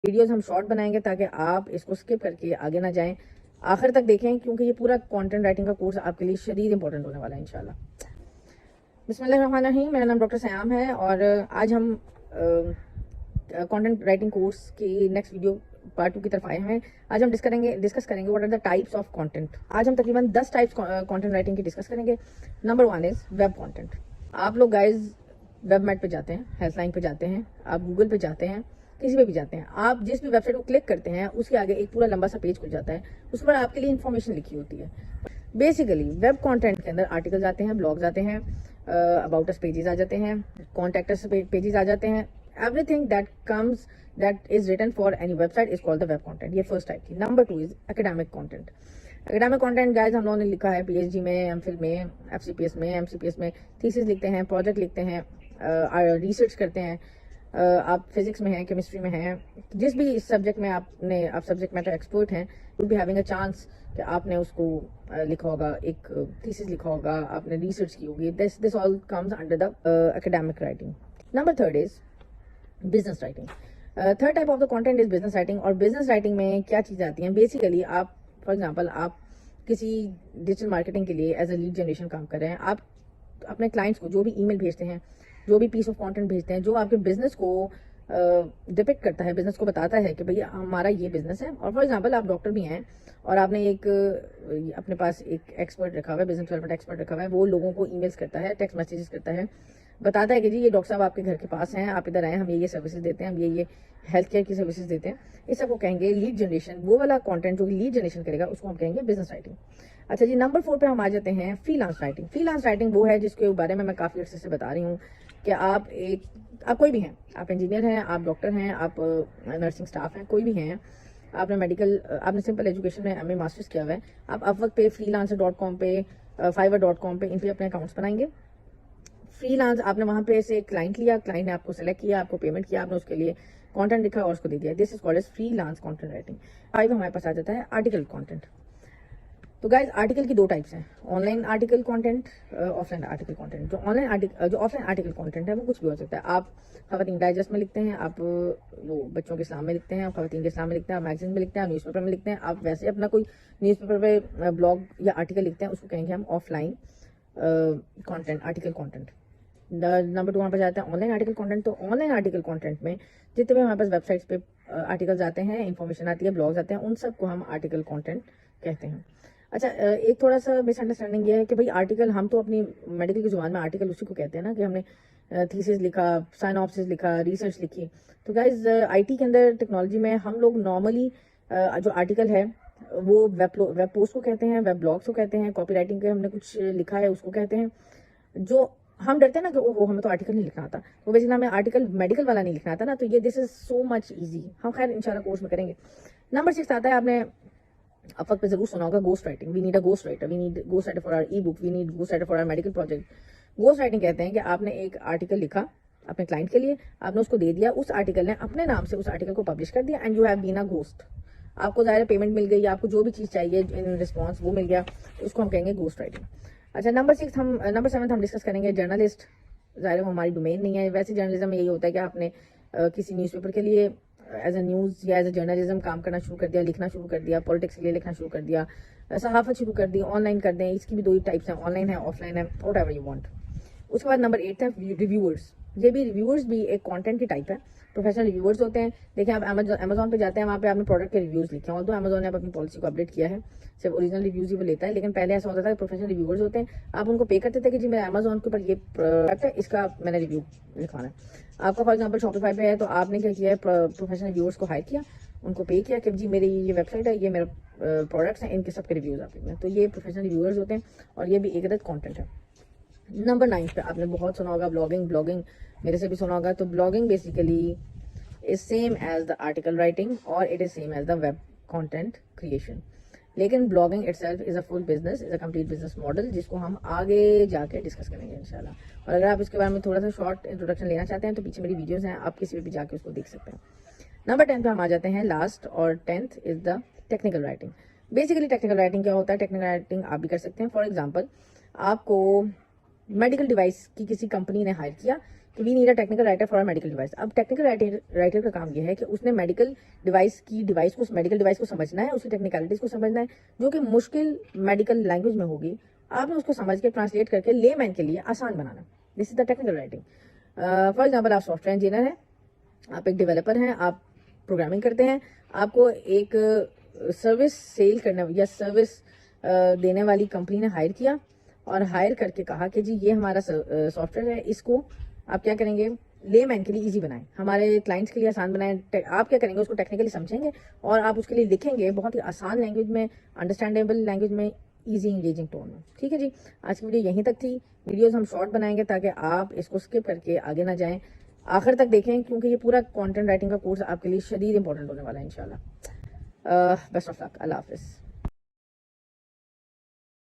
Videos हम short बनाएंगे ताकि आप इसको स्किप करके आगे ना जाएं, आखिर तक देखें, क्योंकि ये पूरा कंटेंट राइटिंग का कोर्स आपके लिए शदीद इंपॉर्टेंट होने वाला है इंशाल्लाह। बिस्मिल्लाहिर्रहमानिर्रहीम, मेरा नाम डॉक्टर सयाम है और आज हम कंटेंट राइटिंग कोर्स की नेक्स्ट वीडियो पार्ट 2 की तरफ आए हैं। आज हम डिस्कस करेंगे what are the types of content. आज हम तकरीबन 10 टाइप्स कंटेंट राइटिंग की डिस्कस करेंगे। Number 1 is web content. आप लोग गाइज वेबमेट पे जाते हैं, हेल्पलाइन पे जाते हैं, आप गूगल पे जाते हैं, किसी पे भी जाते हैं, आप जिस भी वेबसाइट को क्लिक करते हैं उसके आगे एक पूरा लंबा सा पेज खुल जाता है, उस पर आपके लिए इन्फॉर्मेशन लिखी होती है। बेसिकली वेब कंटेंट के अंदर आर्टिकल्स आते हैं, ब्लॉग्स आते हैं, अबाउट अस पेजेस आ जाते हैं, कॉन्टैक्ट अस पेजेस आ जाते हैं। Everything that is written for any website is called the web content. ये फर्स्ट टाइप की। Number 2 is academic content. Academic content guys हम लोगों ने लिखा है पीएचडी में, एमफिल में, एफसीपीएस में, एमसीपीएस में थीसिस लिखते हैं, प्रोजेक्ट लिखते हैं, रिसर्च करते हैं। आप फिजिक्स में हैं, केमिस्ट्री में हैं, जिस भी सब्जेक्ट में आप सब्जेक्ट मैटर एक्सपर्ट हैं, will be having a chance कि आपने उसको लिखा होगा, एक थीसिस लिखा होगा, आपने रिसर्च की होगी। This all comes under the academic writing. Number 3 is business writing. Third type of the content is business writing. और बिजनेस राइटिंग में क्या चीज़ें आती हैं? बेसिकली आप फॉर एग्जांपल आप किसी डिजिटल मार्केटिंग के लिए एज अ लीड जनरेशन काम कर रहे हैं। आप अपने क्लाइंट्स को जो भी ईमेल भेजते हैं, जो भी पीस ऑफ कंटेंट भेजते हैं, जो आपके बिजनेस को डिपिक्ट करता है, बिजनेस को बताता है कि भैया हमारा ये बिजनेस है। और फॉर एग्जांपल आप डॉक्टर भी हैं और आपने एक अपने पास एक एक्सपर्ट रखा हुआ है, बिजनेस डेवलपमेंट एक्सपर्ट रखा हुआ है, वो लोगों को ईमेल्स करता है, टेक्स्ट मैसेजेस करता है, बताता है कि जी ये डॉक्टर साहब आपके घर के पास हैं, आप इधर आए, हम ये सर्विसेज देते हैं, हम ये हेल्थ केयर की सर्विसेज देते हैं। इस सबको कहेंगे लीड जनरेशन। वो वाला कंटेंट जो लीड जनरेशन करेगा उसको हम कहेंगे बिजनेस राइटिंग। अच्छा जी, नंबर 4 पे हम आ जाते हैं फ्रीलांस राइटिंग। फ्रीलांस राइटिंग वो है जिसके बारे में मैं काफ़ी अर्से से बता रही हूँ कि आप कोई भी हैं, आप इंजीनियर हैं, आप डॉक्टर हैं, आप नर्सिंग स्टाफ हैं, कोई भी हैं, आपने सिंपल एजुकेशन में एमए मास्टर्स किया हुआ है, आप अपवर्क पे, freelancer.com पे, fiverr.com पे, इन पे अपने अकाउंट्स बनाएंगे। फ्रीलांस आपने वहां पे से क्लाइंट लिया, क्लाइंट ने आपको सेलेक्ट किया, आपको पेमेंट किया, आपने उसके लिए कंटेंट लिखा और उसको दे दिया। This is called as freelance content writing. 5 हमारे पास आ जाता है आर्टिकल कंटेंट। तो गाइज आर्टिकल की 2 टाइप्स हैं, online article content, offline article content. जो ऑफलाइन आर्टिकल कंटेंट है वो कुछ भी हो सकता है। आप खवातीन डाइजेस्ट में लिखते हैं, आप वो बच्चों के इस्लाम में लिखते हैं, आप खवातीन के इस्लाम में लिखते हैं, आप मैगजीन में लिखते हैं, आप न्यूज़पेपर में लिखते हैं, आप वैसे अपना कोई न्यूज़पेपर पे ब्लॉग या आर्टिकल लिखते हैं, उसको कहेंगे हम offline content, article content. Number 2 हमारे पास जाता है ऑनलाइन आर्टिकल कंटेंट। तो ऑनलाइन आर्टिकल कंटेंट में जितने भी हमारे पास वेबसाइट्स पे आर्टिकल्स आते हैं, इन्फॉर्मेशन आती है, ब्लॉग्स आते हैं, उन सबको हम आर्टिकल कंटेंट कहते हैं। अच्छा, एक थोड़ा सा मिसअंडरस्टैंडिंग ये है कि भाई आर्टिकल, हम तो अपनी मेडिकल की जुबान में आर्टिकल उसी को कहते हैं ना, कि हमने थीसिस लिखा, साइनॉप्सिस लिखा, रिसर्च लिखी। तो गाइज आईटी के अंदर, टेक्नोलॉजी में हम लोग नॉर्मली जो आर्टिकल है वो वेब पोस्ट को कहते हैं, वेब ब्लॉग्स को कहते हैं, कॉपी राइटिंग के हमने कुछ लिखा है उसको कहते हैं। जो हम डरते हैं ना कि ओहो हमें तो आर्टिकल नहीं लिखना आता, तो बेसिकली हमें आर्टिकल मेडिकल वाला नहीं लिखना आता ना, तो ये this is so much easy. हम खैर इंशाल्लाह कोर्स में करेंगे। नंबर 6 आता है, आपने अब वक्त पे जरूर सुना होगा, ghost writing. We need a ghost writer, we need ghost writer for our ebook, we need ghost writer for our medical project. Ghost writing कहते हैं कि आपने एक आर्टिकल लिखा अपने क्लाइंट के लिए, आपने उसको दे दिया, उस आर्टिकल ने अपने नाम से उस आर्टिकल को पब्लिश कर दिया, and you have been a ghost. आपको ज़ाहिर पेमेंट मिल गई, आपको जो भी चीज़ चाहिए इन रिस्पॉन्स वो मिल गया, उसको हम कहेंगे गोस्ट राइटिंग। अच्छा, नंबर 7 हम डिस्कस करेंगे जर्नलिस्ट। ज़ाहिर वो हमारी डोमेन नहीं है। वैसे जर्नलिज्म में यही होता है कि आपने किसी न्यूज़पेपर के लिए एज अ न्यूज़ या एज अ जर्नलिज्म काम करना शुरू कर दिया, लिखना शुरू कर दिया, पॉलिटिक्स के लिए लिखना शुरू कर दिया, सहाफत शुरू कर दी, ऑनलाइन कर दें। इसकी भी 2 ही टाइप्स हैं, ऑनलाइन है, ऑफलाइन है, वॉट एवर यू वांट। उसके बाद नंबर 8 है रिव्यूअर्स। ये भी रिव्यूअर्स भी एक कंटेंट की टाइप है। प्रोफेशनल रिव्यूअर्स होते हैं। देखिए आप अमेजोन पे जाते हैं, वहाँ पे आपने प्रोडक्ट के रिव्यूज़ लिखे हैं, तो अमेजोन ने अब अपनी पॉलिसी को अपडेट किया है, सिर्फ ओरिजिनल रिव्यूज़ ही वो लेता है। लेकिन पहले ऐसा होता था कि प्रोफेशनल रिव्यूअर्स होते हैं, आप उनको पे करते थे कि जी मेरा अमेजोन के ऊपर ये प्रोडक्ट है, इसका मैंने रिव्यू लिखवाना है। आपका फॉर एग्जाम्पल शॉपिफाई पे है, तो आपने क्या किया है, प्रोफेशनल रिव्यूअर्स को हायर किया, उनको पे किया कि जी मेरी ये वेबसाइट है, ये मेरा प्रोडक्ट्स हैं, इनके सबके रिव्यूज़ आप लिखना। तो ये प्रोफेशनल रिव्यूअर्स होते हैं और ये भी एक अदद कॉन्टेंट है। नंबर 9 पे आपने बहुत सुना होगा ब्लॉगिंग मेरे से भी सुना होगा। तो blogging basically is same as the article writing और it is same as the web content creation. लेकिन blogging itself is a full business, is a complete business model, जिसको हम आगे जाके डिस्कस करेंगे इंशाल्लाह। और अगर आप इसके बारे में थोड़ा सा शॉर्ट इंट्रोडक्शन लेना चाहते हैं तो पीछे मेरी वीडियोस हैं, आप किसी भी जाके उसको देख सकते हैं। नंबर 10 पे हम आ जाते हैं लास्ट, और 10th is the technical writing. Basically technical writing क्या होता है? टेक्निकल राइटिंग आप भी कर सकते हैं। फॉर एग्जाम्पल आपको मेडिकल डिवाइस की किसी कंपनी ने हायर किया कि we need a technical writer for a medical device. अब टेक्निकल राइटर का काम यह है कि उसने मेडिकल डिवाइस को समझना है, उसकी टेक्निकलिटीज को समझना है, जो कि मुश्किल मेडिकल लैंग्वेज में होगी, आपने उसको समझ के ट्रांसलेट करके लेमैन के लिए आसान बनाना। This is the technical writing. For example, आप सॉफ्टवेयर इंजीनियर हैं, आप एक डेवलपर हैं, आप प्रोग्रामिंग करते हैं, आपको एक सर्विस सेल करने या सर्विस देने वाली कंपनी ने हायर किया और हायर करके कहा कि जी ये हमारा सॉफ्टवेयर है, इसको आप क्या करेंगे, लेमैन के लिए इजी बनाएं, हमारे क्लाइंट्स के लिए आसान बनाएं। आप क्या करेंगे, उसको टेक्निकली समझेंगे और आप उसके लिए लिखेंगे बहुत ही आसान लैंग्वेज में, अंडरस्टैंडेबल लैंग्वेज में, इजी इंगेजिंग टोन में। ठीक है जी, आज की वीडियो यहीं तक थी। वीडियोस हम शॉर्ट बनाएंगे ताकि आप इसको स्किप करके आगे ना जाएं, आखिर तक देखें, क्योंकि ये पूरा कंटेंट राइटिंग का कोर्स आपके लिए शदीद इंपॉर्टेंट होने वाला है इंशाल्लाह। बेस्ट ऑफ लक, अल्लाह हाफिज़।